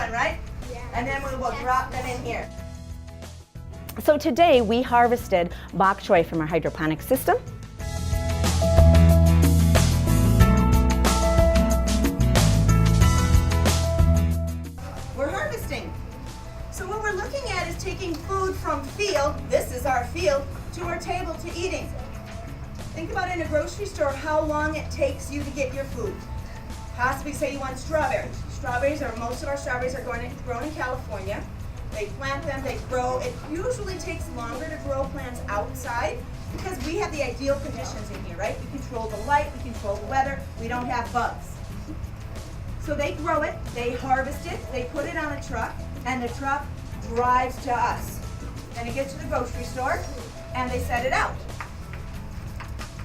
fun, right? Yeah. And then we will drop them in here. So today we harvested bok choy from our hydroponic system. We're harvesting. So what we're looking at is taking food from field, this is our field, to our table to eating. Think about in a grocery store how long it takes you to get your food. Possibly say you want strawberries. Most of our strawberries are grown in California. They plant them, they grow. It usually takes longer to grow plants outside because we have the ideal conditions in here, right? We control the light, we control the weather, we don't have bugs. So they grow it, they harvest it, they put it on a truck, and the truck drives to us. Then it gets to the grocery store, and they set it out.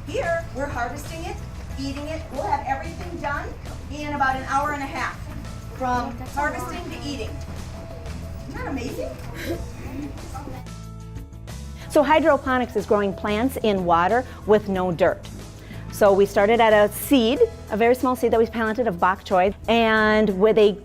Here, we're harvesting it, eating it. We'll have everything done in about an hour and a half, from harvesting to eating. Isn't that amazing? So hydroponics is growing plants in water with no dirt. So we started at a seed, a very small seed that we planted of bok choy, and where they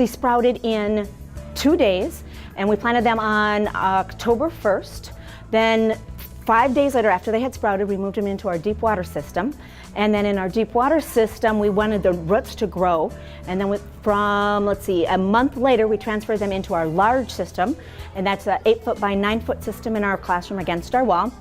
sprouted in 2 days, and we planted them on October 1st. Then 5 days later, after they had sprouted, we moved them into our deep water system. And then in our deep water system, we wanted the roots to grow. And then a month later, we transferred them into our large system. And that's an 8-foot by 9-foot system in our classroom against our wall.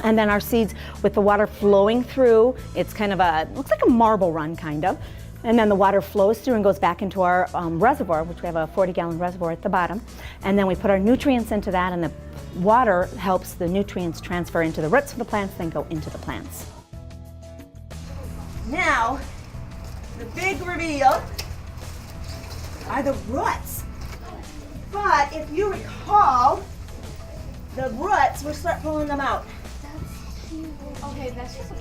And then our seeds with the water flowing through, it's kind of looks like a marble run kind of. And then the water flows through and goes back into our reservoir, which we have a 40-gallon reservoir at the bottom. And then we put our nutrients into that, and the water helps the nutrients transfer into the roots of the plants, then go into the plants. Now, the big reveal are the roots. But if you recall, the roots, we'll start pulling them out. Okay, that's just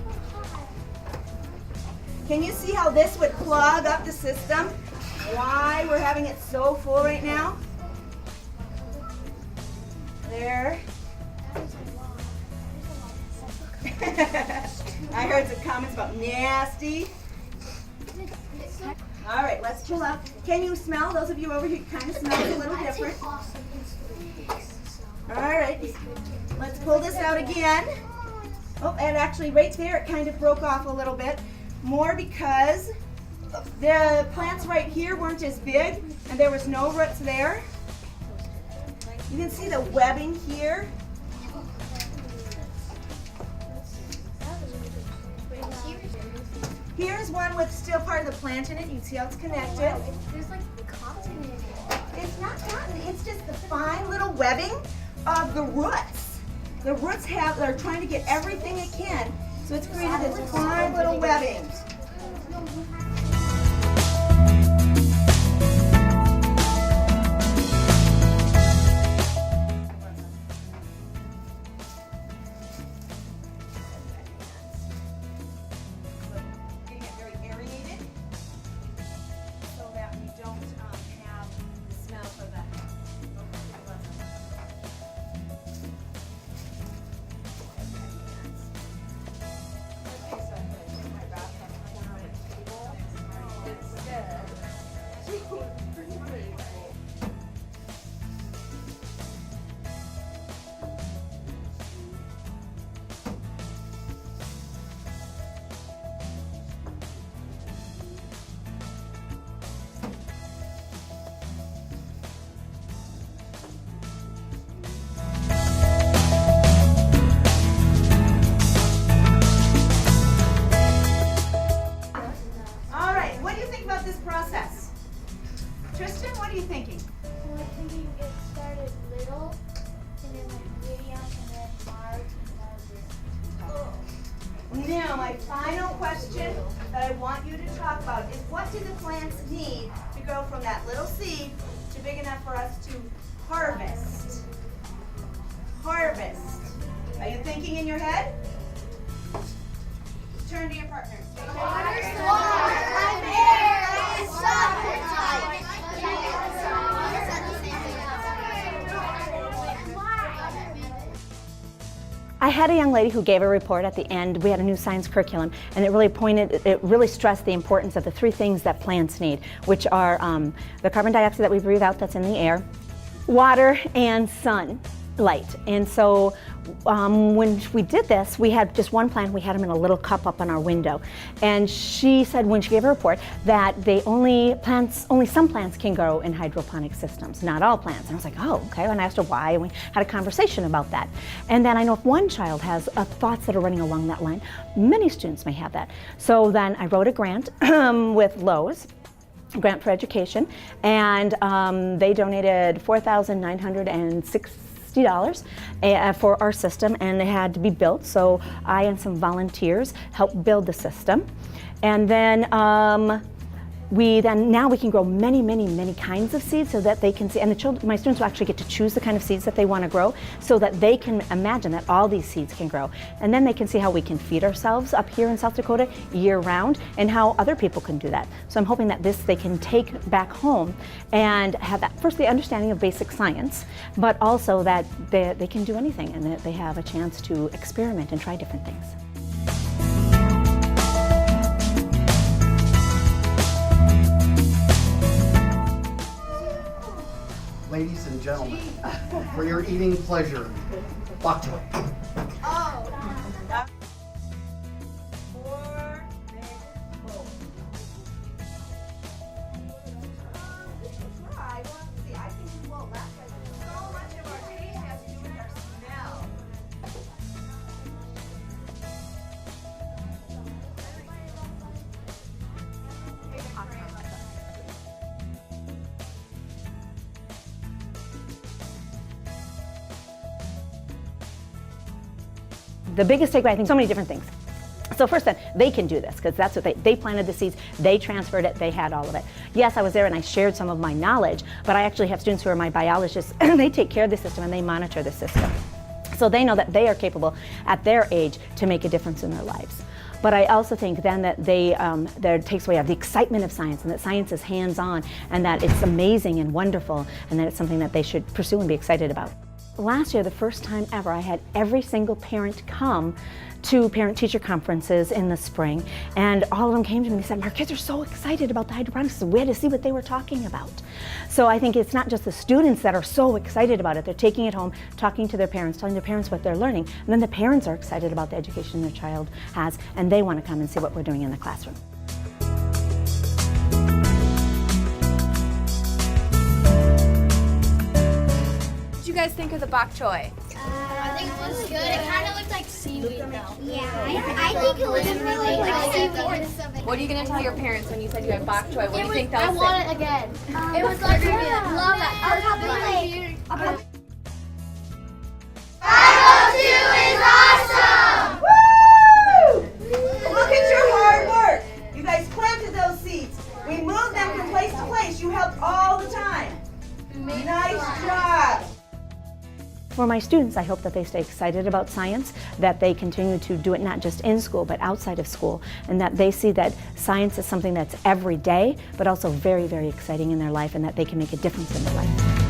Can you see how this would clog up the system? Why we're having it so full right now? There. I heard some comments about nasty. All right, let's pull out. Can you smell? Those of you over here kind of smell a little different. All right, let's pull this out again. Oh, and actually right there it kind of broke off a little bit. More because the plants right here weren't as big and there was no roots there. You can see the webbing here. Here's one with still part of the plant in it. You can see how it's connected. There's like cotton in it. It's not cotton, it's just the fine little webbing of the roots. The roots they're trying to get everything it can. So it's created this fine little webbing. Getting it very aerated so that we don't have the smell of that. Now, my final question that I want you to talk about is what do the plants need to go from that little seed to big enough for us to harvest? Harvest. Are you thinking in your head? Turn to your partner. I had a young lady who gave a report at the end. We had a new science curriculum, and it really stressed the importance of the 3 things that plants need, which are the carbon dioxide that we breathe out that's in the air, water, and sunlight. And so when we did this, we had just one plant. We had them in a little cup up on our window. And she said when she gave a report that only some plants can grow in hydroponic systems, not all plants. And I was like, oh, okay. And I asked her why, and we had a conversation about that. And then I know if one child has thoughts that are running along that line, many students may have that. So then I wrote a grant with Lowe's, grant for education, and they donated $4,960 for our system, and it had to be built. So I and some volunteers helped build the system, and then now we can grow many kinds of seeds so that they can see, and my students will actually get to choose the kind of seeds that they want to grow so that they can imagine that all these seeds can grow. And then they can see how we can feed ourselves up here in South Dakota year round and how other people can do that. So I'm hoping that they can take back home and have that, first the understanding of basic science, but also that they can do anything and that they have a chance to experiment and try different things. Ladies and gentlemen, for your eating pleasure, bok choy. Oh. 4 big bowls. Try. We'll have to see. I think you won't. That's why so much of our taste has to do with our smell. The biggest takeaway, I think, so many different things. So first then, they can do this because that's what they planted the seeds, they transferred it, they had all of it. Yes, I was there and I shared some of my knowledge, but I actually have students who are my biologists and they take care of the system and they monitor the system. So they know that they are capable at their age to make a difference in their lives. But I also think then that that takes away the excitement of science and that science is hands-on and that it's amazing and wonderful and that it's something that they should pursue and be excited about. Last year, the first time ever, I had every single parent come to parent-teacher conferences in the spring, and all of them came to me and said, our kids are so excited about the hydroponics, we had to see what they were talking about. So I think it's not just the students that are so excited about it, they're taking it home, talking to their parents, telling their parents what they're learning, and then the parents are excited about the education their child has, and they want to come and see what we're doing in the classroom. What do you guys think of the bok choy? I think it was good. It kind of looked like seaweed, though. Yeah, I think it looked really like seaweed. What are you going to tell your parents when you said you had bok choy? What do you think they'll say? I want it again. It was like really good. Love it. I'll probably Look at your hard work. You guys planted those seeds. We moved them from place to place. You helped all the time. Nice job. For my students, I hope that they stay excited about science, that they continue to do it not just in school, but outside of school, and that they see that science is something that's every day, but also very, very exciting in their life, and that they can make a difference in their life.